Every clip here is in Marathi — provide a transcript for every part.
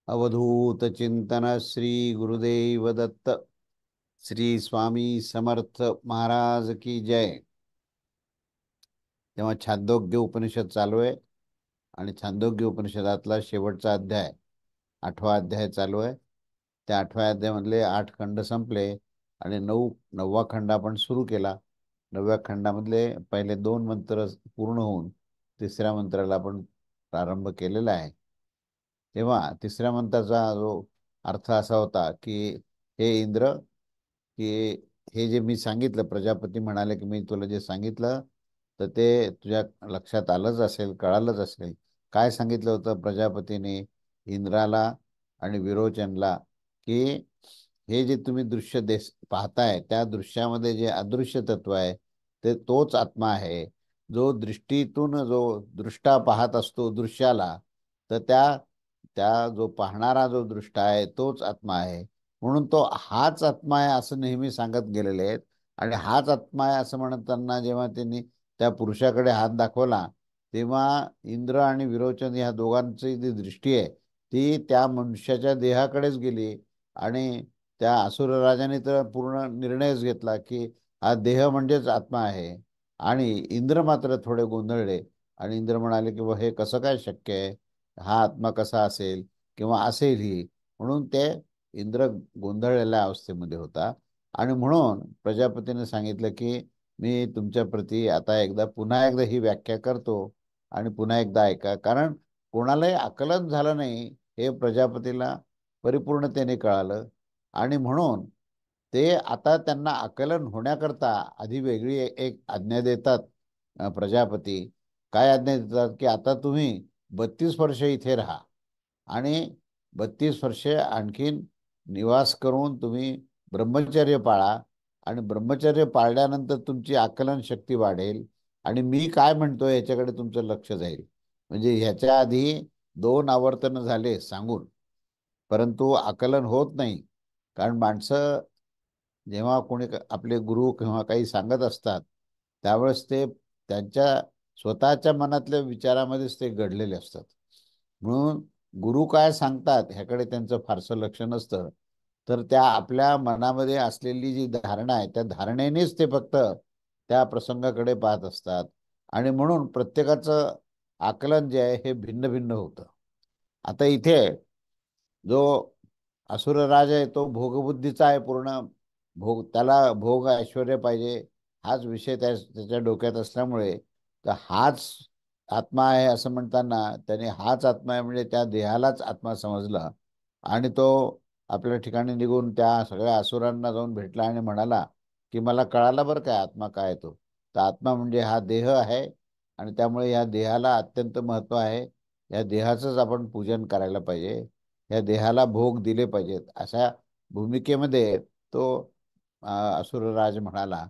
अवधूत चिंतन श्री गुरुदेव दत्त। श्री स्वामी समर्थ महाराज की जय। तेव्हा छांदोग्य उपनिषद चालू आहे आणि छांदोग्य उपनिषदातला शेवटचा अध्याय 8वा अध्याय चालू आहे। त्या 8व्या अध्यायामधले 8 खंड संपले आणि 9वा खंड आपण सुरू केला। 9व्या खंडामधले पहिले 2 मंत्र पूर्ण होऊन तिसऱ्या मंत्राला आपण प्रारंभ केलेला आहे। तेव्हा तिसऱ्या मंत्राचा जो अर्थ असा होता की हे इंद्र, की हे जे मी सांगितलं, प्रजापती म्हणाले की मी तुला जे सांगितलं तर ते तुझ्या लक्षात आलंच असेल, कळालंच असेल। काय सांगितलं होतं प्रजापतीने इंद्राला आणि विरोचनला की हे जे तुम्ही दृश्य पाहताय त्या दृश्यामध्ये जे अदृश्य तत्व आहे ते तोच आत्मा आहे। जो दृष्टीतून जो दृष्टा पाहत असतो दृश्याला, तर त्या त्या जो पाहणारा जो दृष्टा आहे तोच आत्मा आहे। म्हणून तो हाच आत्मा आहे असं नेहमी सांगत गेलेले आहेत। आणि हाच आत्मा आहे असं म्हणताना जेव्हा त्यांनी त्या पुरुषाकडे हात दाखवला, तेव्हा इंद्र आणि विरोचन ह्या दोघांची जी दृष्टी आहे ती त्या मनुष्याच्या देहाकडेच गेली। आणि त्या असुर राजाने तर पूर्ण निर्णयच घेतला की हा देह म्हणजेच आत्मा आहे। आणि इंद्र मात्र थोडे गोंधळले आणि इंद्र म्हणाले की हे कसं काय शक्य आहे, हा आत्मा कसा असेल किंवा असेलही। म्हणून ते इंद्र गोंधळलेल्या अवस्थेमध्ये होता। आणि म्हणून प्रजापतीने सांगितलं की मी तुमच्या प्रती आता पुन्हा एकदा ही व्याख्या करतो आणि पुन्हा एकदा ऐका, कारण कोणालाही आकलन झालं नाही हे प्रजापतीला परिपूर्णतेने कळालं। आणि म्हणून ते आता त्यांना आकलन होण्याकरता आधी वेगळी एक आज्ञा देतात। प्रजापती काय आज्ञा देतात की आता तुम्ही 32 वर्ष इथे राहा आणि 32 वर्षे आणखीन निवास करून तुम्ही ब्रह्मचर्य पाळा। आणि ब्रह्मचर्य पाळल्यानंतर तुमची आकलन शक्ती वाढेल आणि मी काय म्हणतोय याच्याकडे तुमचं लक्ष जाईल। म्हणजे ह्याच्या आधी 2 आवर्तन झाले सांगून, परंतु आकलन होत नाही। कारण माणसं जेव्हा कोणी आपले गुरु किंवा काही सांगत असतात त्यावेळेस ते त्यांच्या स्वतःच्या मनातल्या विचारामध्येच ते घडलेले असतात। म्हणून गुरु काय सांगतात ह्याकडे त्यांचं फारसं लक्ष नसतं, तर त्या आपल्या मनामध्ये असलेली जी धारणा आहे त्या धारणेनेच ते फक्त त्या प्रसंगाकडे पाहत असतात। आणि म्हणून प्रत्येकाचं आकलन जे आहे हे भिन्न भिन्न होतं। आता इथे जो असुरराज आहे तो भोगबुद्धीचा आहे पूर्ण। त्याला भोग ऐश्वर्य पाहिजे हाच विषय त्याच्या डोक्यात असल्यामुळे तर हाच आत्मा आहे असं म्हणताना त्याने हाच आत्मा आहे म्हणजे त्या देहालाच आत्मा समजला। आणि तो आपल्या ठिकाणी निघून त्या सगळ्या असुरांना जाऊन भेटला आणि म्हणाला की मला कळालं बरं काय आत्मा काय तो। तर आत्मा म्हणजे हा देह आहे आणि त्यामुळे या देहाला अत्यंत महत्त्व आहे। या देहाचंच आपण पूजन करायला पाहिजे, या देहाला भोग दिले पाहिजेत अशा भूमिकेमध्ये तो असुरराज म्हणाला।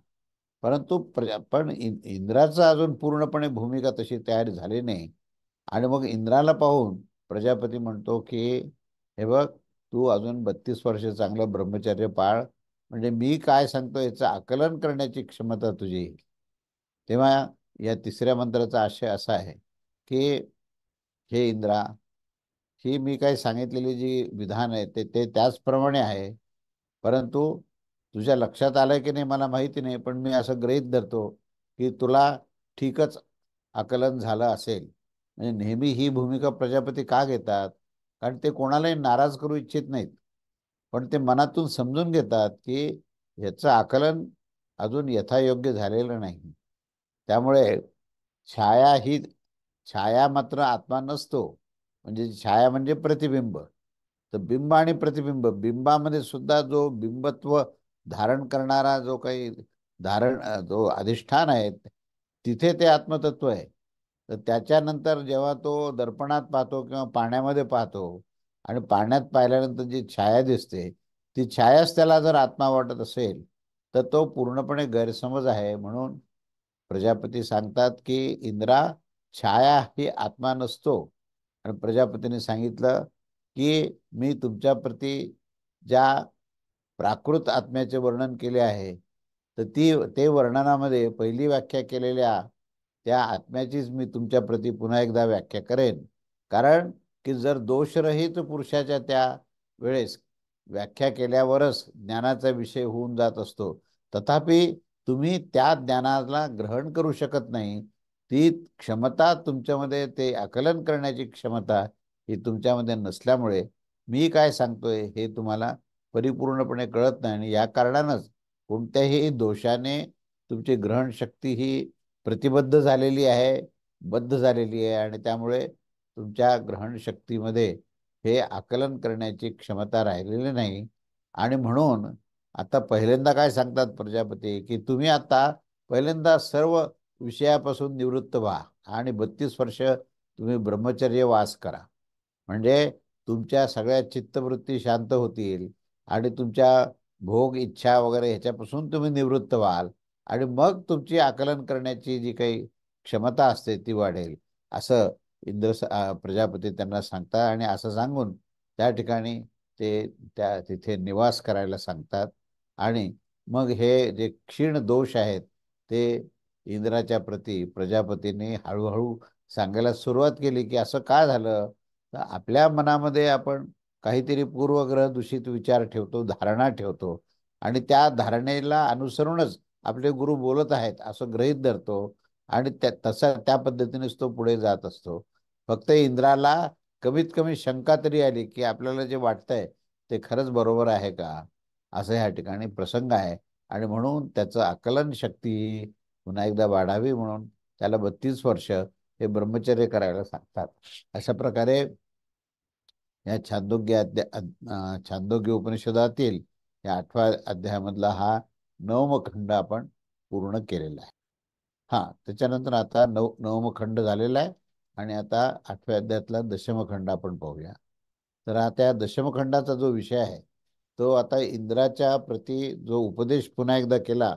परंतु पण इंद्राचं अजून पूर्णपणे भूमिका तशी तयार झाली नाही। आणि मग इंद्राला पाहून प्रजापती म्हणतो की हे बघ, तू अजून 32 वर्ष चांगलं ब्रह्मचर्य पाळ, म्हणजे मी काय सांगतो याचं आकलन करण्याची क्षमता तुझी येईल। तेव्हा या तिसऱ्या मंत्राचा आशय असा आहे की हे इंद्रा, ही मी काही सांगितलेली जी विधान आहे ते ते त्याचप्रमाणे आहे। परंतु तुझ्या लक्षात आलंय की नाही मला माहिती नाही, पण मी असं गृहीत धरतो की तुला ठीकच आकलन झालं असेल। म्हणजे नेहमी ही भूमिका प्रजापती का घेतात, कारण ते कोणालाही नाराज करू इच्छित नाहीत, पण ते मनातून समजून घेतात की ह्याचं आकलन अजून यथायोग्य झालेलं नाही। त्यामुळे छाया ही छाया मात्र आत्मा नसतो। म्हणजे छाया म्हणजे प्रतिबिंब। तर बिंब आणि प्रतिबिंब, बिंबामध्ये सुद्धा जो बिंबत्व धारण करणारा जो काही जो अधिष्ठान आहे तिथे ते आत्मतत्व आहे। तर त्याच्यानंतर जेव्हा तो दर्पणात पाहतो किंवा पाण्यामध्ये पाहतो आणि पाण्यात पाहिल्यानंतर जी छाया दिसते ती छायाच त्याला जर आत्मा वाटत असेल तर तो पूर्णपणे गैरसमज आहे। म्हणून प्रजापती सांगतात की इंद्रा, छाया ही आत्मा नसतो। आणि प्रजापतीने सांगितलं की मी तुमच्या प्रती ज्या प्राकृत आत्म्याचे वर्णन केले आहे तर ते वर्णनामध्ये पहिली व्याख्या केलेल्या त्या आत्म्याचीच मी तुमच्या प्रती पुन्हा एकदा व्याख्या करेन। कारण की जर दोषरहित पुरुषाच्या त्या वेळेस व्याख्या केल्यावरच ज्ञानाचा विषय होऊन जात असतो, तथापि तुम्ही त्या ज्ञानाला ग्रहण करू शकत नाही. ती क्षमता तुमच्यामध्ये, ते आकलन करण्याची क्षमता ही तुमच्यामध्ये नसल्यामुळे मी काय सांगतोय हे तुम्हाला परिपूर्णपणे कळत नाही. आणि या कारणानंच कोणत्याही दोषाने तुमची ग्रहण शक्ती ही प्रतिबद्ध झालेली आहे, बद्ध झालेली आहे, आणि त्यामुळे तुमच्या ग्रहण शक्तीमध्ये हे आकलन करण्याची क्षमता राहिलेली नाही. आणि म्हणून आता पहिल्यांदा काय सांगतात प्रजापती, की तुम्ही आता पहिल्यांदा सर्व विषयापासून निवृत्त व्हा आणि 32 वर्ष तुम्ही ब्रह्मचर्य वास करा. म्हणजे तुमच्या सगळ्या चित्तवृत्ती शांत होतील आणि तुमच्या भोग इच्छा वगैरे ह्याच्यापासून तुम्ही निवृत्त व्हाल, आणि मग तुमची आकलन करण्याची जी काही क्षमता असते ती वाढेल, असं प्रजापती त्यांना सांगतात. आणि असं सांगून त्या ठिकाणी ते तिथे निवास करायला सांगतात. आणि मग हे जे क्षीण दोष आहेत ते इंद्राच्या प्रती प्रजापतीने हळूहळू सांगायला सुरुवात केली, की असं का झालं. तर आपल्या मनामध्ये आपण काहीतरी पूर्वग्रह दूषित विचार ठेवतो, धारणा ठेवतो, आणि त्या धारणेला अनुसरूनच आपले गुरु बोलत आहेत असं गृहीत धरतो, आणि त्या पद्धतीनेच तो पुढे जात असतो. फक्त इंद्राला कमीत कमी शंका तरी आली, की आपल्याला जे वाटतंय ते खरंच बरोबर आहे का, असं ह्या ठिकाणी प्रसंग आहे. आणि म्हणून त्याचं आकलन शक्ती ही पुन्हा एकदा वाढावी म्हणून त्याला 32 वर्ष हे ब्रह्मचर्य करायला सांगतात. अशा प्रकारे या छांदोग्य उपनिषदातील या 8व्या अध्यायामधला हा 9वा खंड आपण पूर्ण केलेला आहे. त्याच्यानंतर आता नवम खंड झालेला आहे, आणि आता 8व्या अध्यायातला दशमखंड आपण पाहूया. तर आता या दशमखंडाचा जो विषय आहे तो आता इंद्राच्या प्रती जो उपदेश पुन्हा एकदा केला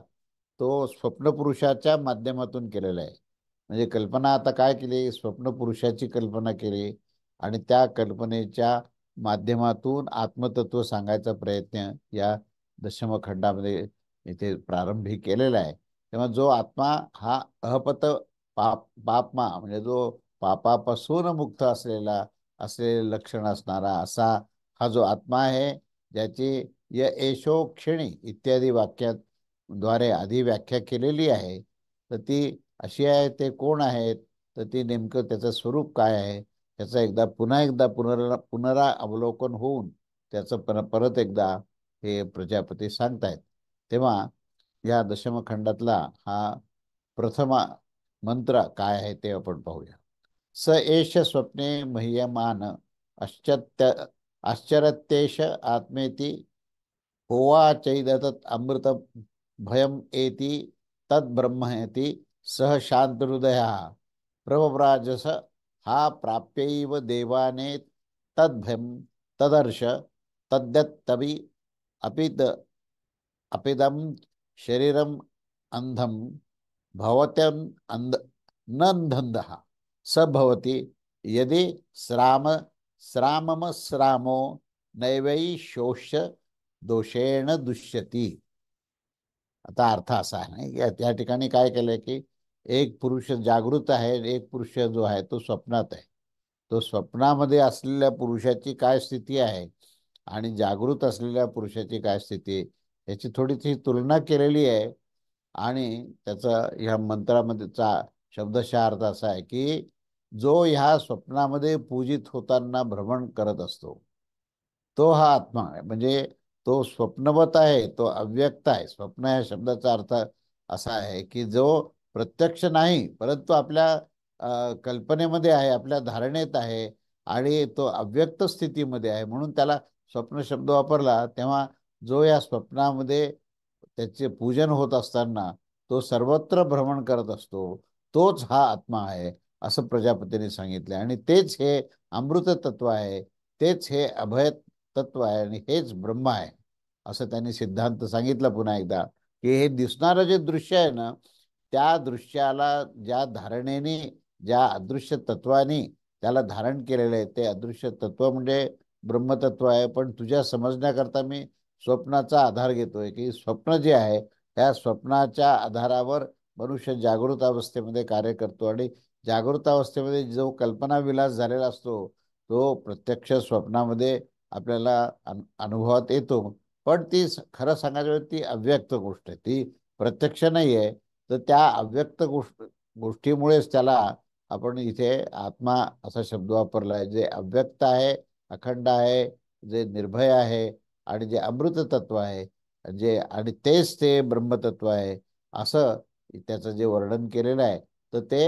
तो स्वप्नपुरुषाच्या माध्यमातून केलेला आहे. म्हणजे कल्पना आता काय केली, स्वप्नपुरुषाची कल्पना केली, आणि त्या कल्पनेच्या माध्यमातून आत्मतत्व सांगायचा प्रयत्न या दशमखंडामध्ये इथे प्रारंभी केलेला आहे. तेव्हा जो आत्मा हा अहपत पापमा, म्हणजे जो पापापासून मुक्त असलेले लक्षण असणारा असा हा जो आत्मा आहे, ज्याची एषो क्षिणी इत्यादी वाक्यात द्वारे आधी व्याख्या केलेली आहे, तर ती अशी आहे. ते कोण आहेत, तर ती नेमकं त्याचं स्वरूप काय आहे, त्याचं एकदा पुन्हा एकदा पुनरावलोकन होऊन त्याचं परत एकदा हे प्रजापती सांगतायत. तेव्हा या दशमखंडातला हा प्रथम मंत्र काय आहे ते आपण पाहूया. स एष स्वप्ने मह्यमान आश्चर्यतेश आत्मेति होवाचैदतत् अमृत भयम एति तद्ब्रह्मेति सह शांतहृदय प्रव्राजस हा प्राप्यैव देवाने तद्भयम तदर्श तद्यत्तवि अपिद अपिदम शरीरम अंधम भवत्यम अंध नंदः स भवति यदि श्रामम श्रामो नैवै शोष्य दोषेण दुष्यती. आता अर्थ असा आहे ना, की त्या ठिकाणी काय केलंय, की एक पुरुष जागृत आहे, एक पुरुष जो आहे तो स्वप्नात आहे. तो स्वप्नामध्ये असलेल्या पुरुषाची काय स्थिती आहे आणि जागृत असलेल्या पुरुषाची काय स्थिती आहे याची थोडीशी तुलना केलेली आहे. आणि त्याचा ह्या मंत्रामध्येचा शब्दशः अर्थ असा आहे, की जो ह्या स्वप्नामध्ये पूजित होताना भ्रमण करत असतो तो हा आत्मा आहे. म्हणजे तो स्वप्नवत आहे, तो अव्यक्त आहे. स्वप्न या शब्दाचा अर्थ असा आहे, की जो प्रत्यक्ष नाही परंतु आपल्या कल्पनेमध्ये आहे, आपल्या धारणेत आहे, आणि तो अव्यक्त स्थितीमध्ये आहे, म्हणून त्याला स्वप्न शब्द वापरला. तेव्हा जो या स्वप्नामध्ये त्याचे पूजन होत असताना तो सर्वत्र भ्रमण करत असतो, तोच हा आत्मा आहे असं प्रजापतीने सांगितले. आणि तेच हे अमृत तत्व आहे, तेच हे अभय तत्व आहे, आणि हेच ब्रह्म आहे असं त्यांनी सिद्धांत सांगितलं. पुन्हा एकदा की हे दिसणारं जे दृश्य आहे ना, त्या दृश्याला ज्या धारणेने, ज्या अदृश्य तत्वाने त्याला धारण केलेलं आहे, ते अदृश्य तत्व म्हणजे ब्रह्मतत्व आहे. पण तुझ्या समजण्याकरता मी स्वप्नाचा आधार घेतोय, की स्वप्न जे आहे त्या स्वप्नाच्या आधारावर मनुष्य जागृत अवस्थेमध्ये कार्य करतो, आणि जागृत अवस्थेमध्ये जो कल्पना विलास झालेला असतो तो प्रत्यक्ष स्वप्नामध्ये आपल्याला अनुभवात येतो. पण ती खरं सांगायचं ती अव्यक्त गोष्ट आहे, ती प्रत्यक्ष नाही आहे. तर त्या अव्यक्त गोष्टीमुळेच त्याला आपण इथे आत्मा असा शब्द वापरला आहे. जे अव्यक्त आहे, अखंड आहे, जे निर्भय आहे आणि जे अमृत तत्व आहे, जे आणि तेच ते ब्रह्मतत्व आहे, असं त्याचं जे वर्णन केलेलं आहे. तर ते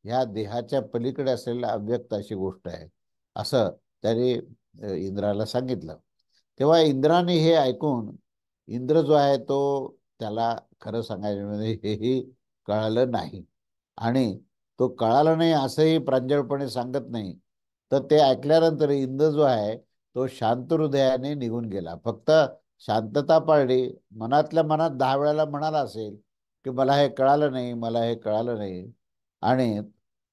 ह्या देहाच्या पलीकडे असलेल्या अव्यक्त अशी गोष्ट आहे, असं त्यांनी इंद्राला सांगितलं. तेव्हा इंद्राने हे ऐकून, इंद्र जो आहे तो, त्याला खरं सांगायचं म्हणजे हेही कळालं नाही. आणि तो कळाला नाही असंही प्रांजळपणे सांगत नाही. तर ते ऐकल्यानंतर इंद्र जो आहे तो शांत हृदयाने निघून गेला. फक्त शांतता पाळली. मनातल्या मनात 10 वेळेला म्हणाला असेल की मला हे कळालं नाही, मला हे कळालं नाही, आणि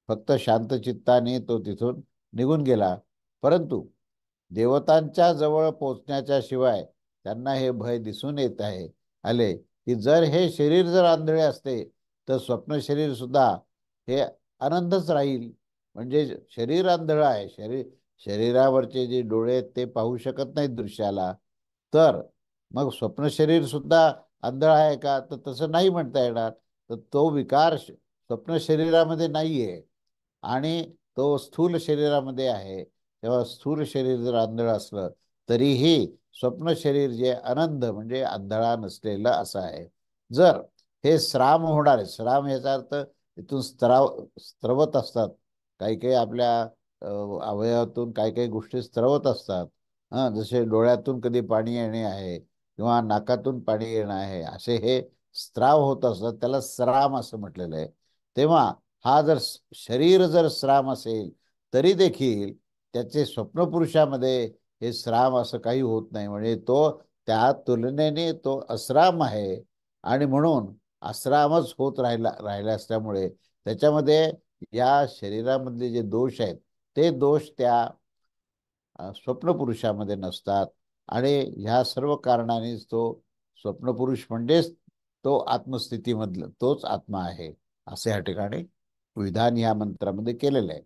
फक्त शांत चित्ताने तो तिथून निघून गेला. परंतु देवतांच्या जवळ पोचण्याच्या शिवाय त्यांना हे भय दिसून येत आहे आले की जर हे शरीर जर आंधळे असते तर स्वप्न शरीर सुद्धा हे आनंदच राहील. म्हणजे शरीर आंधळ आहे, शरीरावरचे जे डोळे आहेत ते पाहू शकत नाहीत दृश्याला. तर मग स्वप्न शरीर सुद्धा आंधळ आहे का, तर तसं नाही म्हणता येणार. तर तो विकार स्वप्न शरीरामध्ये नाहीये आणि तो स्थूल शरीरामध्ये आहे. तेव्हा स्थूल शरीर जर आंधळ असलं तरीही स्वप्न शरीर जे आनंद म्हणजे आंधळा नसलेलं असं आहे. जर हे श्राम होणार आहे, श्राम याचा अर्थ इथून स्त्रवत असतात. काही काही आपल्या अवयवातून काही काही गोष्टी स्त्रवत असतात. जसे डोळ्यातून कधी पाणी येणे आहे किंवा नाकातून पाणी येणं आहे, असे हे स्त्राव होत असतात, त्याला श्राम असं म्हटलेलं आहे. तेव्हा हा जर शरीर जर श्राम असेल तरी देखील त्याचे स्वप्नपुरुषामध्ये हे श्राम असं काही होत नाही. म्हणजे तो त्या तुलनेने तो अश्राम आहे. आणि म्हणून आश्रामच होत राहिला असल्यामुळे त्याच्यामध्ये या शरीरामधले जे दोष आहेत ते दोष त्या स्वप्नपुरुषामध्ये नसतात. आणि ह्या सर्व कारणानेच तो स्वप्नपुरुष म्हणजेच तो आत्मस्थितीमधलं तोच आत्मा आहे, असे या ठिकाणी विधान या मंत्रामध्ये केलेलं आहे.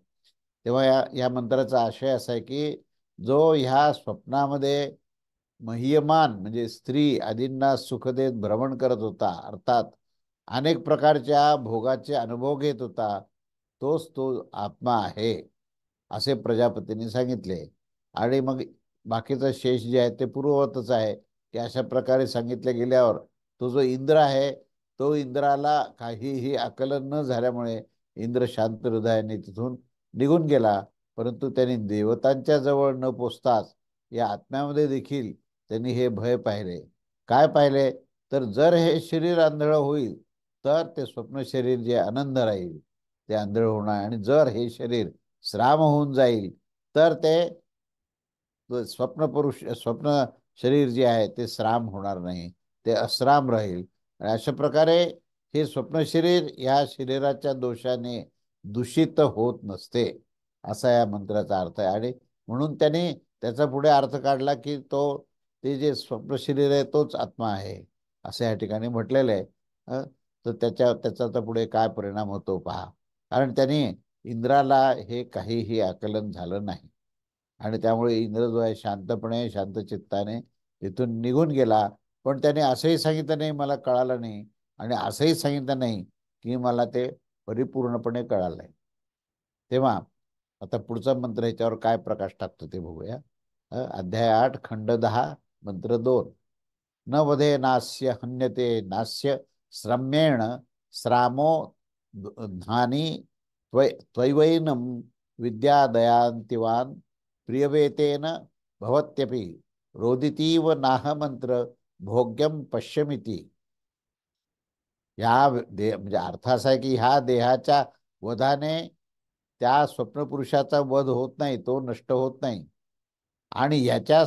तेव्हा या मंत्राचा आशय असा आहे की जो ह्या स्वप्नामध्ये मह्यमान म्हणजे स्त्री आदींना सुख देत भ्रमण करत होता, अर्थात अनेक प्रकारच्या भोगाचे अनुभव घेत होता, तोच तो आत्मा आहे असे प्रजापतींनी सांगितले. आणि मग बाकीचं शेष जे आहे ते पूर्ववतच आहे की अशा प्रकारे सांगितले गेल्यावर तो जो इंद्र आहे तो इंद्राला काहीही आकलन न झाल्यामुळे इंद्र शांत हृदयाने तिथून निघून गेला. परंतु त्यांनी देवतांच्या जवळ न पोचताच या आत्म्यामध्ये देखील त्यांनी हे भय पाहिले. काय पाहिले, तर जर हे शरीर आंधळ होईल तर ते स्वप्न शरीर जे आनंद राहील ते आंधळ होणार, आणि जर हे शरीर श्राम होऊन जाईल तर ते स्वप्न शरीर जे आहे ते श्राम होणार नाही, ते अश्राम राहील. आणि अशा प्रकारे हे स्वप्न शरीर या शरीराच्या दोषाने दूषित होत नसते, असा या मंत्राचा अर्थ आहे. आणि म्हणून त्याने त्याचा पुढे अर्थ काढला की ते जे स्वप्न शरीर आहे तोच आत्मा आहे, असं या ठिकाणी म्हटलेलं आहे. तर त्याचा तर पुढे काय परिणाम होतो पहा. कारण त्याने इंद्राला हे काहीही आकलन झालं नाही. आणि त्यामुळे इंद्र जो आहे शांतपणे शांत चित्ताने तिथून निघून गेला. पण त्याने असंही सांगितलं नाही मला कळालं नाही, आणि असंही सांगितलं नाही की मला ते परिपूर्णपणे कळालंय. तेव्हा आता पुढचा मंत्र ह्याच्यावर काय प्रकाश टाकतो ते बघूया. अध्याय 8 खंड 10 मंत्र 2. न वधे नास्य हन्यते नास्य श्रम्येण श्रामो धानी त्वैवैनम विद्यादयांतिवान प्रियवेतेन भवत्यपि रोदितीव नाह मंत्र भोग्यम पश्यमिती. म्हणजे अर्थ असा आहे की ह्या देहाच्या वधाने त्या स्वप्नपुरुषाचा वध होत नाही, तो नष्ट होत नाही. आणि याच्या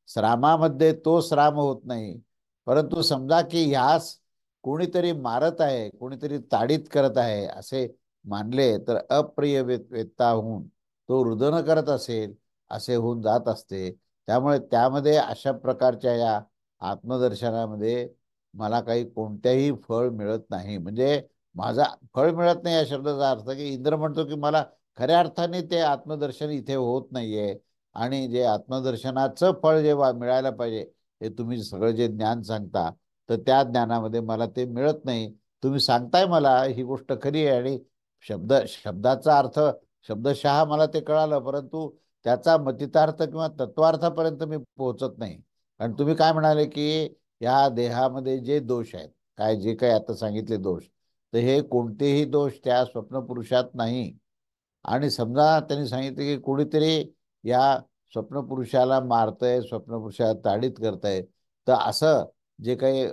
श्रामामध्ये तो श्राम होत नाही. परंतु समजा की ह्यास कोणीतरी मारत आहे, कोणीतरी ताडित करत आहे असे मानले तर अप्रिय वेत्ता होऊन तो रुदन करत असेल असे होऊन जात असते. त्यामुळे त्यामध्ये अशा प्रकारच्या या आत्मदर्शनामध्ये मला काही कोणत्याही फळ मिळत नाही. म्हणजे माझा फळ मिळत नाही या शब्दाचा अर्थ की इंद्र म्हणतो की मला खऱ्या अर्थाने ते आत्मदर्शन इथे होत नाहीये. आणि जे आत्मदर्शनाचं फळ जे मिळायला पाहिजे, हे तुम्ही सगळं जे ज्ञान सांगता, तर त्या ज्ञानामध्ये मला ते मिळत नाही. तुम्ही सांगताय मला ही गोष्ट खरी आहे, आणि शब्दाचा अर्थ शब्दशः मला ते कळालं, परंतु त्याचा मतितार्थ किंवा तत्वार्थापर्यंत मी पोहोचत नाही. कारण तुम्ही काय म्हणाले की या देहामध्ये जे दोष आहेत, काय जे काही आता सांगितले दोष, तर हे कोणतेही दोष त्या स्वप्नपुरुषात नाही. आणि समजा त्यांनी सांगितले की कोणीतरी या स्वप्नपुरुषाला मारतंय, स्वप्नपुरुषाला ताडित करतंय, तर असं जे काही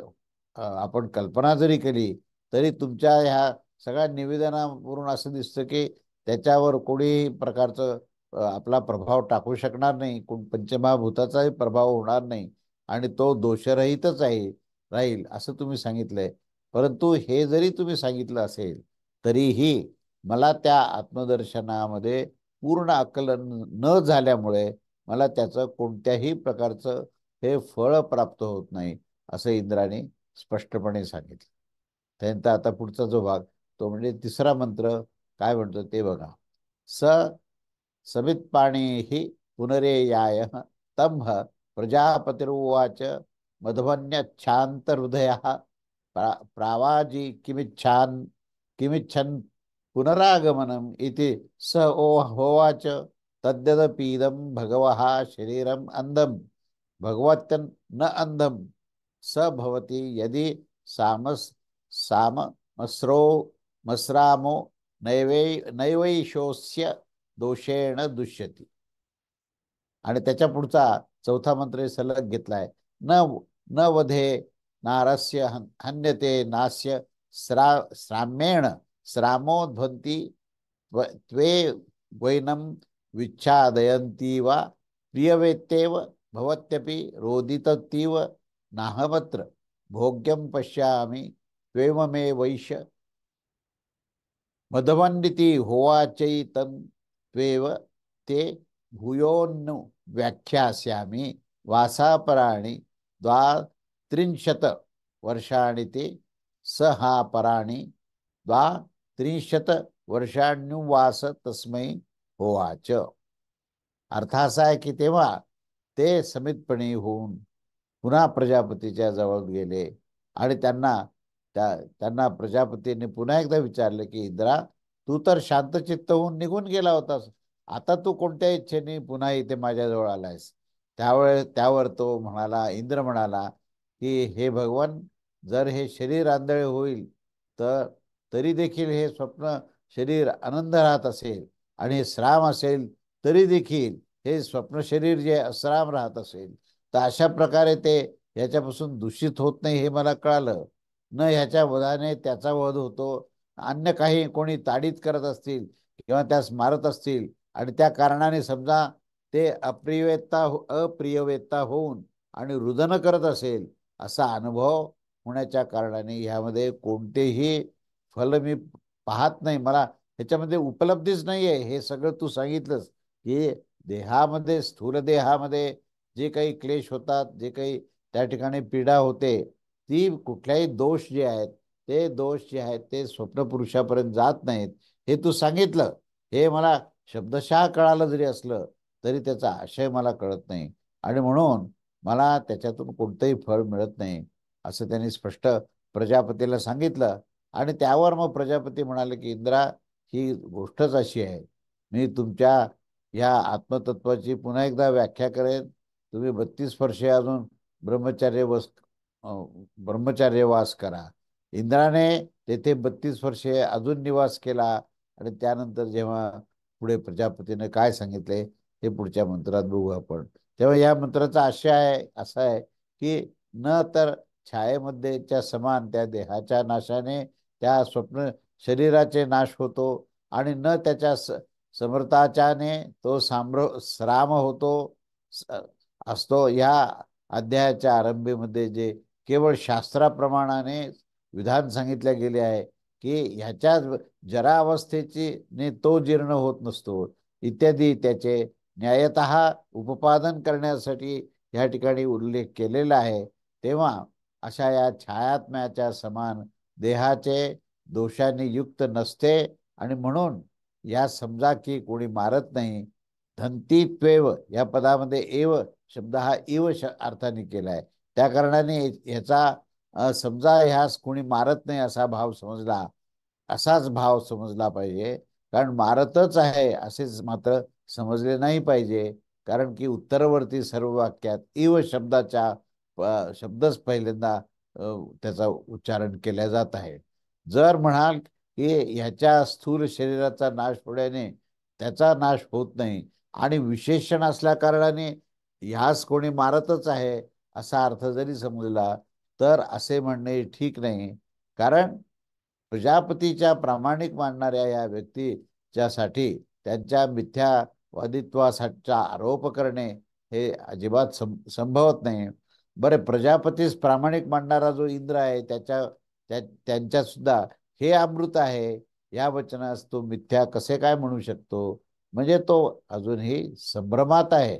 आपण कल्पना जरी केली, तरी तुमच्या ह्या सगळ्या निवेदनावरून असं दिसतं की त्याच्यावर कोणीही प्रकारचं आपला प्रभाव टाकू शकणार नाही, कोण पंचमहाभूताचाही प्रभाव होणार नाही, आणि तो दोषरहितच आहे राहील असं तुम्ही सांगितलंय. परंतु हे जरी तुम्ही सांगितलं असेल, तरीही मला त्या आत्मदर्शनामध्ये पूर्ण आकलन न झाल्यामुळे मला त्याचं कोणत्याही प्रकारचं हे फळ प्राप्त होत नाही, असं इंद्राने स्पष्टपणे सांगितलं. त्यानंतर आता पुढचा जो भाग, तो म्हणजे तिसरा मंत्र काय म्हणतो ते बघा. स समित्पाणीः पुनरेयाय तम प्रजापतिरुवाच मधवन्यच्छान्तहृदयः प्रावाजी किमिच्छन् पुनरागमनम् इति स ओ होवाच तद्यदपीदं भगवः शरीरम् अंधं भगवत्यन् न अंधं स भवति यदि सामस्रो मस्रामो नैवैशोस्य दोषेण दुष्यती. आणि त्याच्या पुढचा चौथा मंत्र सलग घेतलाय. न न वधे नारस्य हन्यते नास्य श्राम्येण श्रामोध्वंती त्वे वैनम विच्छादयन्ती वा प्रियवेत्तेव भवत्यपि रोदिततीव नाहमत्र भोग्यम पश्यामि त्वेममे वैश्य मधवन्निति होवाचैतं त्वेव ते भूयोन्नु व्याख्यास्यामि वासापराणि द्वात्रिंशत् वर्षाणि ते सहा पराणि द्वात्रिंशत् वर्षाण्युवास तस्मै होवाच. अर्थ असा आहे की तेव्हा ते समितपणे होऊन पुन्हा प्रजापतीच्या जवळ गेले, आणि त्यांना प्रजापतीने पुन्हा एकदा विचारलं की इंद्रा, तू तर शांतचित्त होऊन निघून गेला होतास, आता तू कोणत्या इच्छेने पुन्हा इथे माझ्याजवळ आलायस? त्यावर तो म्हणाला, इंद्र म्हणाला की हे भगवान, जर हे शरीर आंधळे होईल तर तरी देखील हे स्वप्न शरीर आनंद राहत असेल, आणि हे श्राम असेल तरी देखील हे स्वप्न शरीर जे अस्राम राहत असेल, तर अशा प्रकारे ते ह्याच्यापासून दूषित होत नाही हे मला कळालं. न ह्याच्या वधाने त्याचा वध होतो, अन्य काही कोणी ताडीत करत असतील किंवा त्यास मारत असतील, आणि त्या कारणाने समजा ते अप्रियवेत्ता होऊन आणि रुदन करत असेल, असा अनुभव होण्याच्या कारणाने ह्यामध्ये कोणतेही फल मी पाहत नाही, मला ह्याच्यामध्ये उपलब्धीच नाहीये. हे सगळं तू सांगितलंस की देहामध्ये, स्थूल देहामध्ये जे काही क्लेश होतात, जे काही त्या ठिकाणी पीडा होते, ती कुठल्याही दोष जे आहेत, ते दोष जे आहेत ते स्वप्नपुरुषापर्यंत जात नाहीत, हे तू सांगितलं. हे मला शब्दशः कळालं जरी असलं, तरी त्याचा आशय मला कळत नाही, आणि म्हणून मला त्याच्यातून कोणतंही फळ मिळत नाही, असं त्यांनी स्पष्ट प्रजापतीला सांगितलं. आणि त्यावर मग प्रजापती म्हणाले की इंद्रा, ही गोष्टच अशी आहे, मी तुमच्या ह्या आत्मतत्वाची पुन्हा एकदा व्याख्या करेन. तुम्ही 32 वर्षे अजून ब्रह्मचर्य वस ब्रह्मचर्यवास करा. इंद्राने तेथे 32 वर्षे अजून निवास केला, आणि त्यानंतर जेव्हा पुढे प्रजापतीने काय सांगितले ते पुढच्या मंत्रात बघू आपण. तेव्हा या मंत्राचा आशय आहे असा आहे की न तर छायेमध्येच्या समान त्या देहाच्या नाशाने त्या स्वप्न शरीराचे नाश होतो, आणि न त्याच्या समर्थाच्याने तो श्राम होतो असतो. या अध्यायाच्या आरंभीमध्ये जे केवळ शास्त्राप्रमाणाने विधान सांगितले गेले आहे की ह्याच्या जरा अवस्थेची ने तो जीर्ण होत नसतो इत्यादी, त्याचे न्यायतः उपपादन करण्यासाठी या ठिकाणी उल्लेख केलेला आहे. तेव्हा अशा या छायात्म्याच्या समान देहाचे दोषांनी युक्त नसते, आणि म्हणून या समजा की कोणी मारत नाही. धंती त्वेव या पदामध्ये एव शब्द हा इव अर्थाने केलाय. त्या कारणाने ह्याचा समजा ह्यास कोणी मारत नाही असा भाव समजला, असाच भाव समजला पाहिजे. कारण मारतच आहे असेच मात्र समजले नाही पाहिजे. कारण की उत्तरवर्ती सर्व वाक्यात इव शब्दाच्या शब्दच पहिल्यांदा त्याचा उच्चारण केला जात आहे. जर म्हणाल की ह्याच्या स्थूल शरीराचा नाश होण्याने त्याचा नाश होत नाही आणि विशेषण असल्या कारणाने ह्यास कोणी मारतच आहे असा अर्थ जरी समजला तर असे म्हणणे ठीक नाही. कारण प्रजापतीच्या प्रामाणिक मानणाऱ्या या व्यक्तीच्यासाठी त्यांच्या मिथ्यावादित्वाचा आरोप करणे हे अजिबात संभवत नाही. बरे, प्रजापतीस प्रामाणिक मानणारा जो इंद्र आहे त्यांच्यात सुद्धा हे अमृत आहे या वचनास तो मिथ्या कसे काय म्हणू शकतो. म्हणजे तो अजूनही संभ्रमात आहे.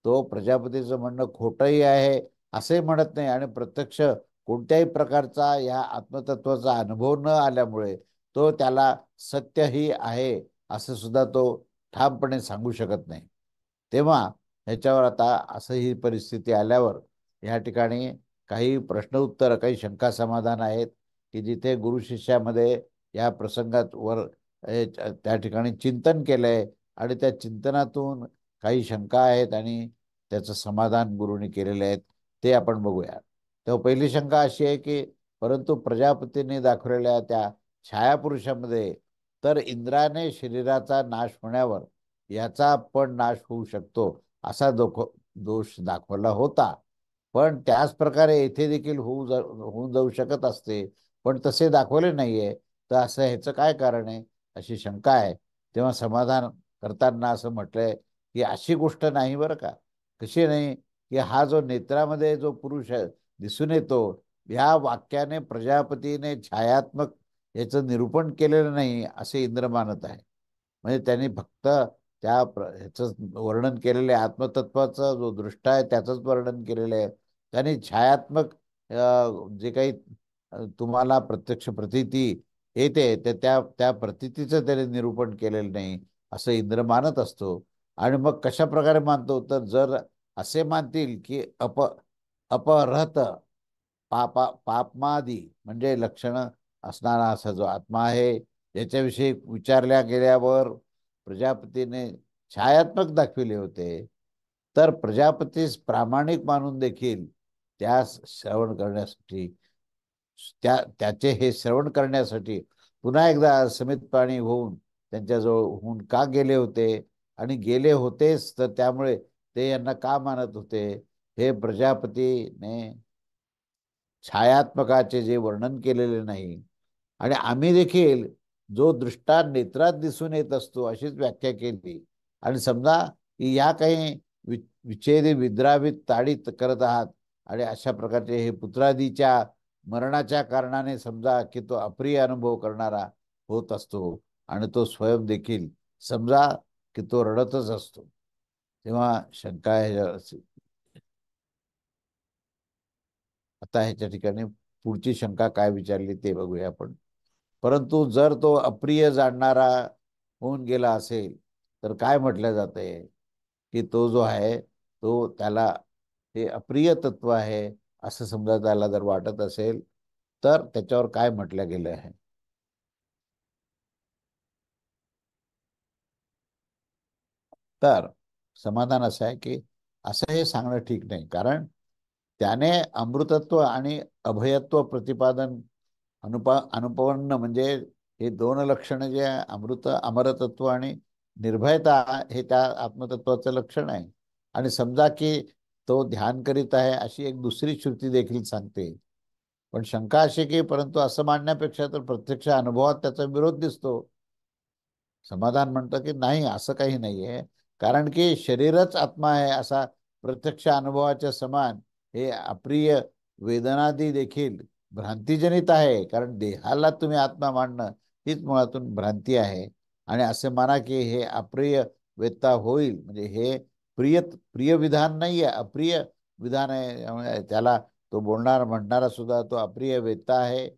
तो प्रजापतीचं म्हणणं खोटंही आहे असे म्हणत नाही आणि प्रत्यक्ष कोणत्याही प्रकारचा या आत्मतत्वाचा अनुभव न आल्यामुळे तो त्याला सत्यही आहे असं सुद्धा तो ठामपणे सांगू शकत नाही. तेव्हा ह्याच्यावर आता असं ही परिस्थिती आल्यावर या ठिकाणी काही प्रश्न उत्तर, काही शंका समाधान आहेत की जिथे गुरु शिष्यामध्ये या प्रसंगात त्या ठिकाणी चिंतन केलंय आणि त्या चिंतनातून काही शंका आहेत आणि त्याचं समाधान गुरुनी केलेले आहेत ते आपण बघूया. तर पहिली शंका अशी आहे की परंतु प्रजापतीने दाखवलेल्या त्या छायापुरुषामध्ये तर इंद्राने शरीराचा नाश होण्यावर याचा पण नाश होऊ शकतो असा दोष दाखवला होता. पण त्याच प्रकारे येथे देखील होऊन जाऊ शकत असते, पण तसे दाखवले नाहीये. तर असं ह्याचं काय कारण आहे अशी शंका आहे. तेव्हा समाधान करताना असं म्हटलंय की अशी गोष्ट नाही बरं का. कशी नाही की हा जो नेत्रामध्ये जो पुरुष दिसून येतो ह्या वाक्याने प्रजापतीने छायात्मक याचं निरूपण केलेलं नाही असे इंद्र मानत आहे. म्हणजे त्यांनी फक्त ह्याचं वर्णन केलेलं आहे, आत्मतत्वाचा जो दृष्टा आहे त्याचंच वर्णन केलेलं आहे. त्यांनी छायात्मक जे काही तुम्हाला प्रत्यक्ष प्रतीती येते त्या त्या प्रतीतीचं त्याने निरूपण केलेलं नाही असं इंद्र मानत असतो. आणि मग कशा प्रकारे मानतो तर जर असे मानतील की अपहृत पापमादी म्हणजे लक्षण असणारा असा जो आत्मा आहे याच्याविषयी विचारल्या गेल्यावर प्रजापतीने छायात्मक दाखविले होते. तर प्रजापतीस प्रामाणिक मानून देखील त्यास श्रवण करण्यासाठी त्याचे हे श्रवण करण्यासाठी पुन्हा एकदा समितपाणी होऊन त्यांच्याजवळ होऊन का गेले होते आणि गेले होतेच तर त्यामुळे ते यांना का मानत होते हे प्रजापतीने छायात्मकाचे जे वर्णन केलेले नाही. आणि आम्ही देखील जो दृष्टा नेत्रात दिसून येत असतो अशीच व्याख्या केली. आणि समजा की या काही विच्छेदी विद्रावित ताडीत करत आहात आणि अशा प्रकारचे हे पुत्रादीच्या मरणाच्या कारणाने समजा की तो अप्रिय अनुभव करणारा होत असतो आणि तो स्वयं देखील समजा की तो रडतच असतो. तेव्हा शंका आता ह्याच्या ठिकाणी पुढची शंका काय विचारली ते बघूया आपण. परंतु जर तो अप्रिय जाणणारा होऊन गेला असेल तर काय म्हटलं जातंय की तो जो आहे तो त्याला हे अप्रिय तत्व आहे असं समजा त्याला जर वाटत असेल तर त्याच्यावर काय म्हटलं गेलं आहे. तर समाधान असं आहे की असं हे सांगणं ठीक नाही. कारण त्याने अमृतत्व आणि अभयत्व प्रतिपादन अनुपन्न म्हणजे हे दोन लक्षणं जे आहे, अमरतत्व आणि निर्भयता हे त्या आत्मतत्वाचं लक्षण आहे. आणि समजा की तो ध्यान करीत आहे अशी एक दुसरी श्रुती देखील सांगते. पण शंका अशी की परंतु असं मांडण्यापेक्षा तर प्रत्यक्ष अनुभवात त्याचा विरोध दिसतो. समाधान म्हणतं की नाही असं काही नाहीये. कारण की शरीरच आत्मा आहे असा प्रत्यक्ष अनुभवाच्या समान हे अप्रिय वेदनादी देखील भ्रांतीजनित आहे. कारण देहाला तुम्ही आत्मा मानणं हीच मुळातून भ्रांती आहे. आणि असे माना की हे अप्रिय वेदता होईल म्हणजे हे प्रिय विधान नाहीये, अप्रिय विधान आहे. त्यामुळे त्याला तो म्हणणारा सुद्धा तो अप्रिय वेदता आहे.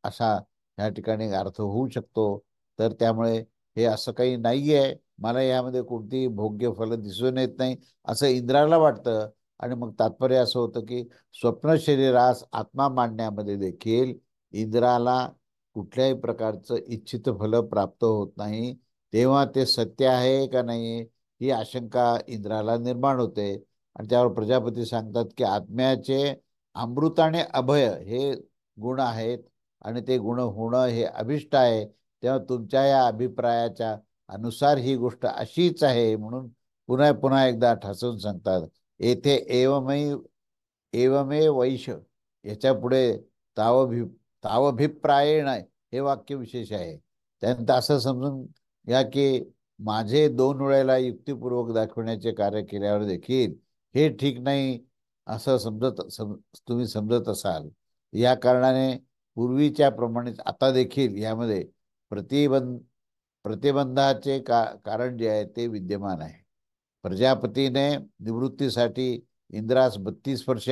असा या ठिकाणी अर्थ होऊ शकतो. तर त्यामुळे हे असं काही नाहीये, मला यामध्ये कोणतीही भोग्य फल दिसून येत नाही, असं इंद्राला वाटतं. आणि मग तात्पर्य असं होतं की स्वप्न शरीरास आत्मा मांडण्यामध्ये देखील इंद्राला कुठल्याही प्रकारचं इच्छित फल प्राप्त होत नाही. तेव्हा ते सत्य आहे का नाही ही आशंका इंद्राला निर्माण होते. आणि त्यावर प्रजापती सांगतात की आत्म्याचे अमृत आणि अभय हे गुण आहेत आणि ते गुण होणं हे अभिष्ट आहे. तेव्हा तुमच्या या अभिप्रायाच्या अनुसार ही गोष्ट अशीच आहे म्हणून पुन्हा पुन्हा एकदा ठासून सांगतात. येथे एवमे वैश याच्या पुढे तावभि तावभिप्रायेण हे वाक्य विशेष आहे. त्यानंतर असं समजून घ्या की माझे 2 वेळेला युक्तिपूर्वक दाखवण्याचे कार्य केल्यावर देखील हे ठीक नाही असं तुम्ही समजत असाल. या कारणाने पूर्वीच्या प्रमाणेच आता देखील यामध्ये प्रतिबंध प्रतिबंधाचे कारण जे आहे ते विद्यमान आहे. प्रजापतीने निवृत्तीसाठी इंद्रास 32 वर्ष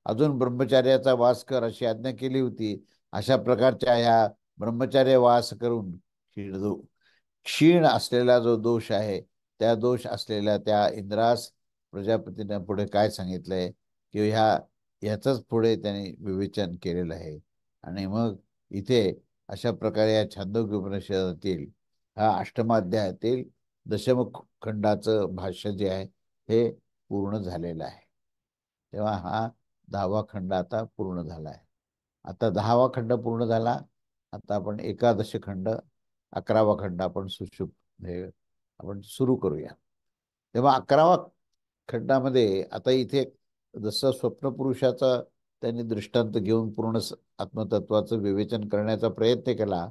अजून ब्रह्मचार्याचा वास कर अशी आज्ञा केली होती. अशा प्रकारच्या ह्या ब्रह्मचार्य वास करून क्षीण असलेला जो दोष आहे त्या दोष असलेल्या त्या इंद्रास प्रजापतीने पुढे काय सांगितलंय की ह्याच पुढे त्यांनी विवेचन केलेलं आहे. आणि मग इथे अशा प्रकारे या छांदोग्य उपनिषदातील हा अष्टमाध्यायातील दशम खंडाचं भाष्य जे आहे हे पूर्ण झालेलं आहे. तेव्हा हा 10वा खंड आता पूर्ण झाला आहे. आता 10वा खंड पूर्ण झाला. आता आपण एकादश खंड 11वा खंड आपण हे आपण सुरू करूया. तेव्हा 11वा खंडामध्ये आता इथे जसं स्वप्नपुरुषाचा त्यांनी दृष्टांत घेऊन पूर्ण आत्मतत्वाचं विवेचन करण्याचा प्रयत्न केला,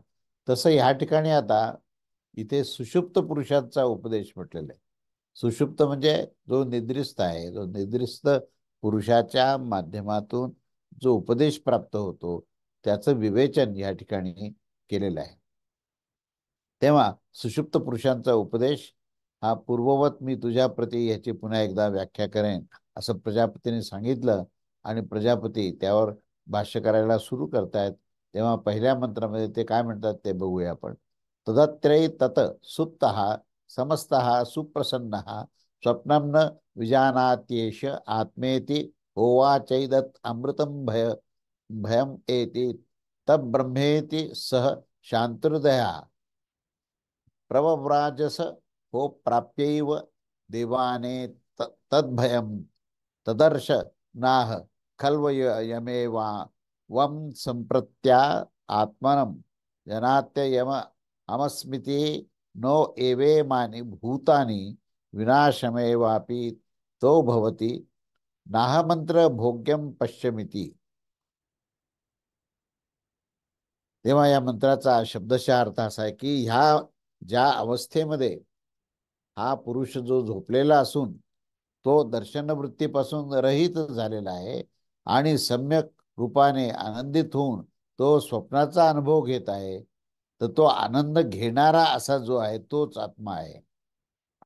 तसं ह्या ठिकाणी आता इथे सुषुप्त पुरुषांचा उपदेश म्हटलेला आहे. सुषुप्त म्हणजे जो निद्रिस्त आहे, जो निद्रिस्त पुरुषाच्या माध्यमातून जो उपदेश प्राप्त होतो त्याचं विवेचन या ठिकाणी केलेलं आहे. तेव्हा सुषुप्त पुरुषांचा उपदेश हा पूर्ववत मी तुझ्या प्रती याची पुन्हा एकदा व्याख्या करेन असं प्रजापतीने सांगितलं. आणि प्रजापती त्यावर भाष्य करायला सुरू करतायत. तेव्हा पहिल्या मंत्रामध्ये ते काय म्हणतात ते बघूया आपण. तदत्रय तत सुप्त समस्त सुप्रसन्न स्वप्नम न विजानात्येष आत्मेति होवाचैदत् अमृतम भयम एति तब ब्रह्मेति सह शांतहृदया प्रवव्राजस हो प्राप्यैव देवाने तद्भयम तदर्श नाह खल्वयमेवा वम संप्रत्या आत्मनम जनात्य यम अमस्मिति नो एवेमानि भूतानि विनाशमेवापि तो भवति नाहमंत्र भोग्यम पश्यमिति. तेव्हा या मंत्राचा शब्दशः अर्थ असा आहे की ह्या ज्या अवस्थेमध्ये हा पुरुष जो झोपलेला असून तो दर्शन वृत्तीपासून रहित झालेला आहे आणि सम्यक रूपाने आनंदित होऊन तो स्वप्नाचा अनुभव घेत आहे, तर तो आनंद घेणारा असा जो आहे तोच आत्मा आहे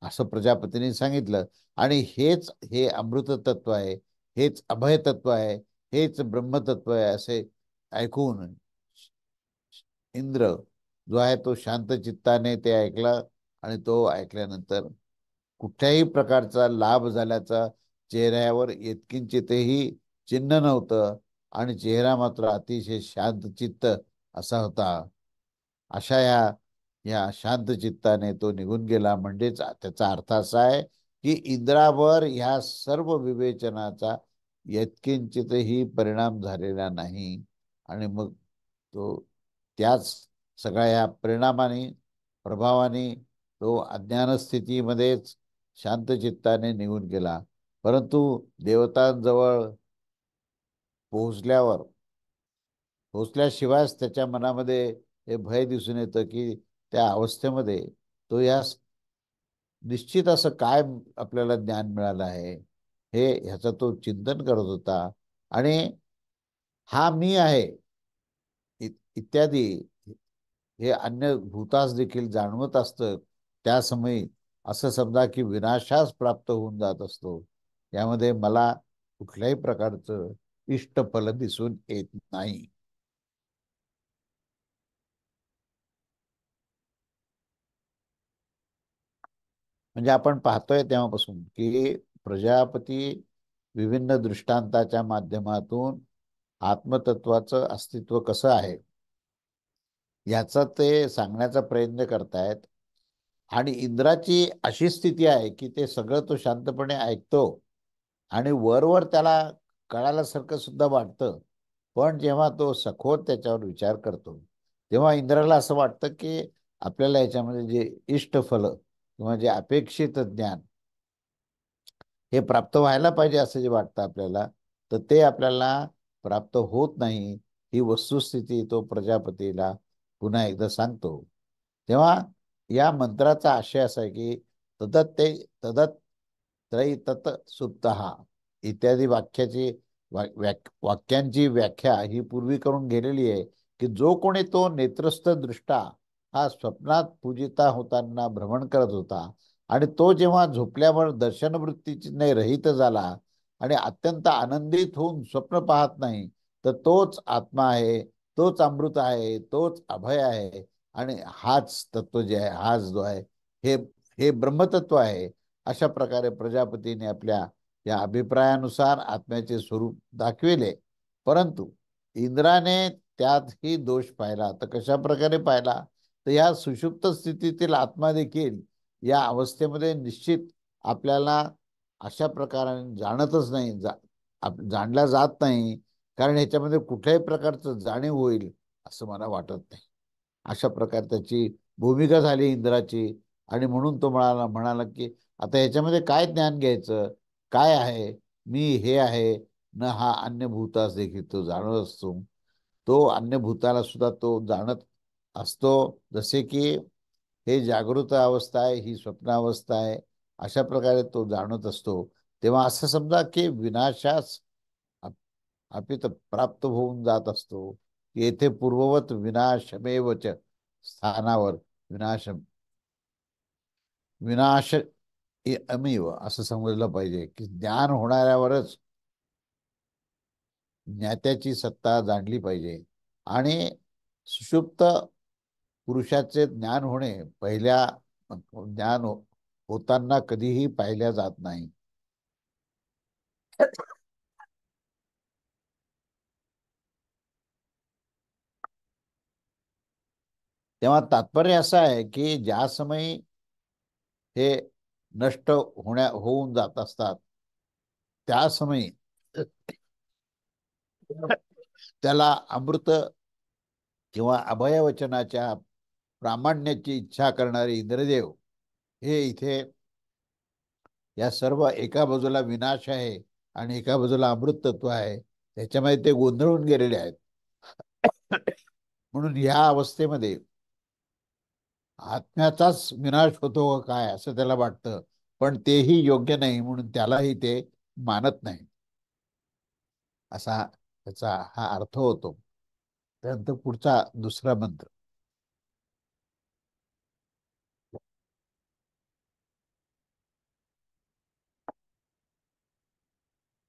असं प्रजापतीने सांगितलं. आणि हेच हे अमृत तत्व आहे, हेच अभय तत्व आहे, हेच ब्रह्मतत्व आहे असे ऐकून इंद्र जो आहे तो शांत चित्ताने ते ऐकला. आणि तो ऐकल्यानंतर कुठल्याही प्रकारचा लाभ झाल्याचा चेहऱ्यावर यत्किंचितही चिन्ह नव्हतं आणि चेहरा मात्र अतिशय शांत चित्त असा होता. अशा या शांत चित्ताने तो निघून गेला. म्हणजेच त्याचा अर्थ असा आहे की इंद्रावर ह्या सर्व विवेचनाचा यत्किंचितही परिणाम झालेला नाही. आणि मग तो त्याच सगळ्या या परिणामाने प्रभावाने तो अज्ञान स्थितीमध्येच शांत चित्ताने निघून गेला. परंतु देवतांजवळ पोहोचल्यावर पोहोचल्याशिवायच त्याच्या मनामध्ये हे भय दिसून येतं की त्या अवस्थेमध्ये तो या निश्चित असं काय आपल्याला ज्ञान मिळालं आहे हे ह्याचं तो चिंतन करत होता. आणि हा मी आहे इत्यादी हे अन्य भूतास देखील जाणवत असतं. त्या समयी असं समजा की विनाशास प्राप्त होऊन जात असतो. यामध्ये मला कुठल्याही प्रकारचं इष्टफल दिसून येत नाही. म्हणजे आपण पाहतोय तेव्हापासून की प्रजापती विभिन्न दृष्टांताच्या माध्यमातून आत्मतत्वाचं अस्तित्व कसं आहे याचा ते सांगण्याचा प्रयत्न करतायत. आणि इंद्राची अशी स्थिती आहे की ते सगळं तो शांतपणे ऐकतो आणि वरवर त्याला कळाल्यासारखं सुद्धा वाटतं. पण जेव्हा तो सखोल त्याच्यावर विचार करतो तेव्हा इंद्राला असं वाटतं की आपल्याला याच्यामध्ये जे इष्टफल किंवा जे अपेक्षित ज्ञान हे प्राप्त व्हायला पाहिजे असं जे वाटतं आपल्याला, तर ते आपल्याला प्राप्त होत नाही. ही वस्तुस्थिती तो प्रजापतीला पुन्हा एकदा सांगतो. तेव्हा या मंत्राचा आशय असा आहे की तदत ते तदत त्रयी तत सुप्तहा इत्यादी वाक्यांची व्याख्या ही पूर्वी करून गेलेली आहे की जो कोणी तो नेत्रस्थ दृष्टा हा स्वप्नात पूजिता होताना भ्रमण करत होता आणि तो जेव्हा झोपल्यावर दर्शनवृत्तीने रहित झाला आणि अत्यंत आनंदित होऊन स्वप्न पाहत नाही, तर तोच आत्मा आहे, तोच अमृत आहे, तोच अभय आहे. आणि हाच तत्व जे आहे, हाच जो आहे, हे हे ब्रह्मतत्व आहे. अशा प्रकारे प्रजापतीने आपल्या या अभिप्रायानुसार आत्म्याचे स्वरूप दाखविले. परंतु इंद्राने त्यातही दोष पाहिला. तर कशा प्रकारे पाहिला? तर या सुषुप्त स्थितीतील आत्मा देखील या अवस्थेमध्ये निश्चित आपल्याला अशा प्रकारे जाणतच नाही, जाणला जात नाही. कारण ह्याच्यामध्ये कुठल्याही प्रकारचं जाणीव होईल असं मला वाटत नाही. अशा प्रकारे त्याची भूमिका झाली इंद्राची. आणि म्हणून तो म्हणाला की आता ह्याच्यामध्ये काय ज्ञान घ्यायचं, काय आहे, मी हे आहे न, हा अन्य भूतास देखील तो जाणत असतो. तो अन्य भूताला सुद्धा तो जाणत असतो. जसे की हे जागृत अवस्था आहे, ही स्वप्नावस्था आहे, अशा प्रकारे तो जाणत असतो. तेव्हा असं समजा की विनाशास अपित प्राप्त होऊन जात असतो की येथे पूर्ववत विनाशमेवच स्थानावर विनाश विनाश अमीव असं समजलं पाहिजे की ज्ञान होणाऱ्यावरच ज्ञात्याची सत्ता जाणली पाहिजे. आणि सुषुप्त पुरुषाचे ज्ञान होणे पहिल्या ज्ञान होताना कधीही पाहिल्या जात नाही. तेव्हा तात्पर्य असं आहे की ज्या समयी हे नष्ट होऊन जात असतात त्या समयी त्याला अमृत किंवा अभयवचनाच्या प्रामाण्याची इच्छा करणारे इंद्रदेव हे इथे या सर्व एका बाजूला विनाश आहे आणि एका बाजूला अमृत तत्व आहे, त्याच्यामध्ये ते गोंधळून गेलेले आहेत. म्हणून या अवस्थेमध्ये आत्म्याचाच विनाश होतो काय असं त्याला वाटतं. पण तेही योग्य नाही म्हणून त्यालाही ते मानत नाही, असा त्याचा हा अर्थ होतो. त्यानंतर पुढचा दुसरा मंत्र.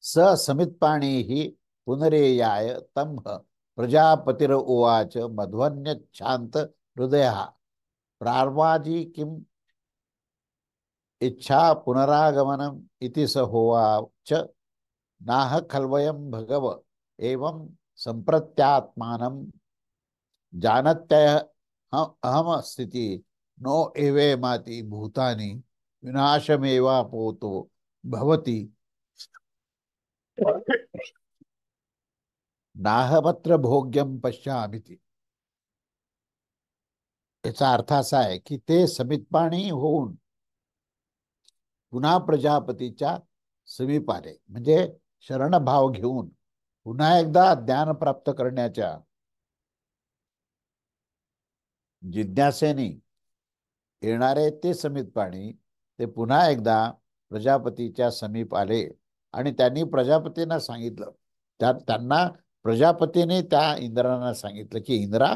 स समित्पाणी ही पुनरेयाय तंभ प्रजापतिर उवाच मध्वन्यच्छांत हृदय प्रार्वाजी किम इच्छा पुनरागमनम इति स होवाच नाह खल्वयम भगव एवं संप्रत्यात्मानं जानत्य अहम स्थिति नो एवे माति भूतानि विनाशमेवापोतो भवति नाहमत्र भोग्यम पश्यामिति. याचा अर्थ असा आहे की ते समितपाणी होऊन पुन्हा प्रजापतीच्या समीप आले. म्हणजे शरणभाव घेऊन पुन्हा एकदा ज्ञान प्राप्त करण्याच्या जिज्ञासेने येणारे ते समितपाणी ते पुन्हा एकदा प्रजापतीच्या समीप आले. आणि त्यांनी प्रजापतींना सांगितलं, त्यांना प्रजापतीने त्या इंद्रांना सांगितलं की इंद्रा,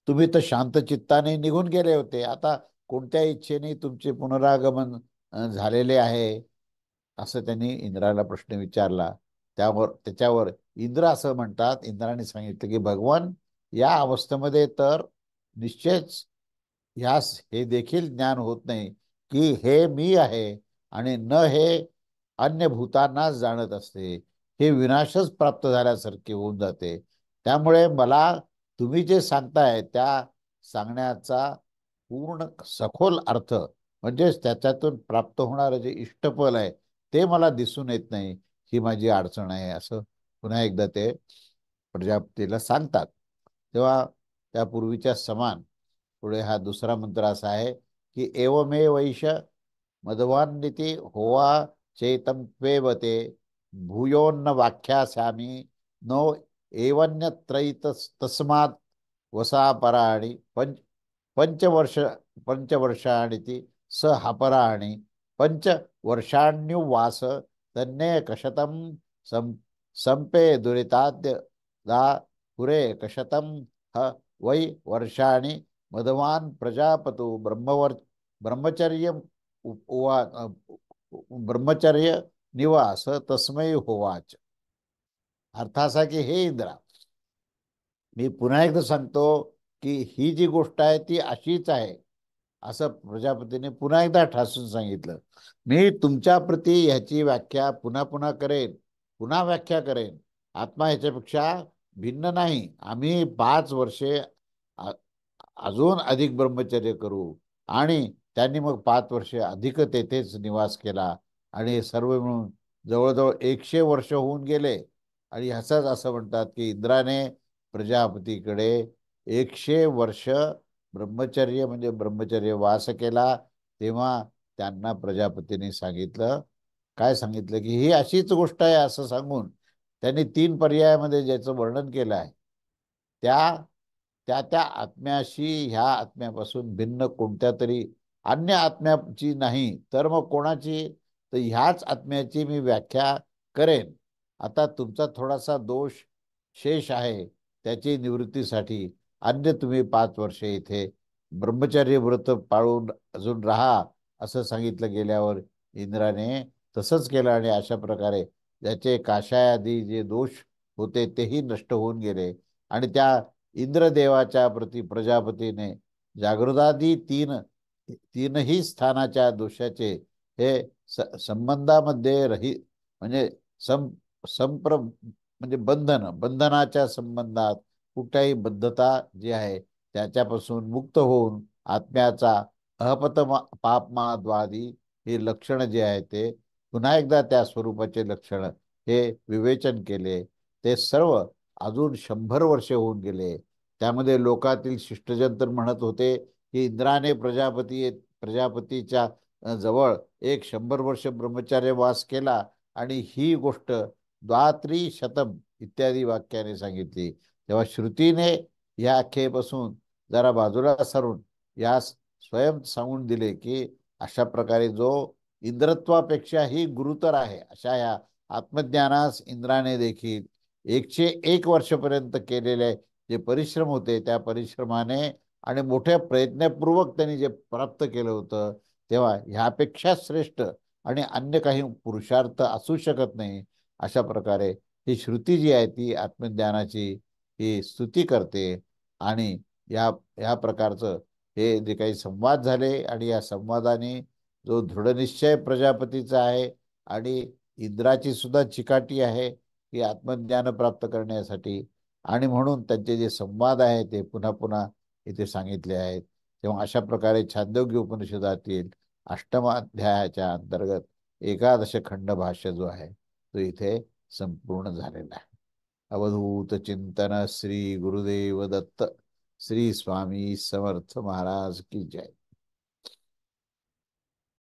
तुम्ही तर शांत चित्ताने निघून गेले होते, आता कोणत्या इच्छेने तुमचे पुनरागमन झालेले आहे, असं त्यांनी इंद्राला प्रश्न विचारला. त्याच्यावर इंद्र असं म्हणतात, इंद्राने सांगितलं की भगवान, या अवस्थेमध्ये तर निश्चयच ह्यास हे देखील ज्ञान होत नाही की हे मी आहे आणि न हे अन्य भूतांनाच जाणत असते, हे विनाशच प्राप्त झाल्यासारखे होऊन जाते. त्यामुळे मला तुम्ही जे सांगताय त्या सांगण्याचा पूर्ण सखोल अर्थ म्हणजेच त्याच्यातून प्राप्त होणारं जे इष्टफल आहे ते मला दिसून येत नाही, ही माझी अडचण आहे, असं पुन्हा एकदा ते प्रजापतीला सांगतात. तेव्हा त्यापूर्वीच्या समान पुढे हा दुसरा मंत्र असा आहे की एवमे वैश मधवान्निती होवा चेतम त्वेवते भूयोन्न व्याख्यास्यामी नो एवन्यत्रयीत तस्मात् वसापराणि पंचवर्ष पंचवर्षाणि स हापराणि पंचवर्षाण्युवास तन्ने कशतम सं संपे दुरिताद्य दा पुरे कशतम ह वै वर्षाणि मधवान प्रजापतु ब्रह्मचर्य ब्रह्मचर्य निवास तस्मै होवाच. अर्थ असा की हे इंद्रा, मी पुन्हा एकदा सांगतो की ही जी गोष्ट आहे ती अशीच आहे, असं प्रजापतीने पुन्हा एकदा ठासून सांगितलं. मी तुमच्या प्रती ह्याची व्याख्या पुन्हा पुन्हा करेन, पुन्हा व्याख्या करेन. आत्मा ह्याच्यापेक्षा भिन्न नाही. आम्ही 5 वर्षे अ- अजून अधिक ब्रह्मचर्य करू आणि त्यांनी मग 5 वर्षे अधिक तेथेच निवास केला आणि हे सर्व मिळून जवळजवळ 100 वर्ष होऊन गेले. आणि ह्याचाच असं म्हणतात की इंद्राने प्रजापतीकडे 100 वर्ष ब्रह्मचर्य म्हणजे ब्रह्मचर्य वास केला. तेव्हा त्यांना प्रजापतीने सांगितलं, काय सांगितलं की ही अशीच गोष्ट आहे असं सांगून त्यांनी 3 पर्यायामध्ये ज्याचं वर्णन केलं आहे त्या त्या त्या आत्म्याशी ह्या आत्म्यापासून भिन्न कोणत्या तरी अन्य आत्म्याची नाही तर मग कोणाची, तर ह्याच आत्म्याची मी व्याख्या करेन. आता तुमचा थोडासा दोष शेष आहे, त्याची निवृत्तीसाठी अन्य तुम्ही 5 वर्षे इथे ब्रह्मचर्य व्रत पाळून अजून राहा, असं सांगितलं गेल्यावर इंद्राने तसंच केलं आणि अशा प्रकारे ज्याचे काशायादी जे दोष होते तेही नष्ट होऊन गेले. आणि त्या इंद्रदेवाच्या प्रती प्रजापतीने जागृतादी तीनही स्थानाच्या दोषाचे हे संबंधामध्ये म्हणजे सं संप्र म्हणजे बंधनाच्या संबंधात कुठल्याही बद्धता जी आहे त्याच्यापासून मुक्त होऊन आत्म्याचा अहपत पापमाद्वादी हे लक्षण जे आहे ते पुन्हा एकदा त्या स्वरूपाचे लक्षण हे विवेचन केले. ते सर्व अजून 100 वर्षे होऊन गेले. त्यामध्ये लोकातील शिष्टजन तर म्हणत होते की इंद्राने प्रजापतीच्या जवळ 100 वर्ष ब्रह्मचार्य वास केला आणि ही गोष्ट द्वात्री शतम इत्यादी वाक्याने सांगितली. तेव्हा श्रुतीने या आख्यापासून जरा बाजूला सारून यास स्वयं सांगून दिले की अशा प्रकारे जो इंद्रत्वापेक्षाही गुरुतर आहे अशा या आत्मज्ञानास इंद्राने देखील 101 वर्षपर्यंत केलेले जे परिश्रम होते त्या परिश्रमाने आणि मोठ्या प्रयत्नपूर्वक त्यांनी जे प्राप्त केलं होतं तेव्हा ह्यापेक्षा श्रेष्ठ आणि अन्य काही पुरुषार्थ असू शकत नाही. अशा प्रकारे ही श्रुती जी आहे ती आत्मज्ञानाची ही स्तुती करते. आणि या ह्या प्रकारचं हे जे काही संवाद झाले आणि या संवादाने जो दृढनिश्चय प्रजापतीचा आहे आणि इंद्राची सुद्धा चिकाटी आहे की आत्मज्ञान प्राप्त करण्यासाठी, आणि म्हणून त्यांचे जे संवाद आहे ते पुन्हा पुन्हा इथे सांगितले आहेत. तेव्हा अशा प्रकारे छांदोग्य उपनिषदातील 8म अध्यायाच्या अंतर्गत 11 खंड भाष्य जो आहे तो इथे संपूर्ण झालेला आहे. अवधूत चिंतन श्री गुरुदेव दत्त. श्री स्वामी समर्थ महाराज की जय.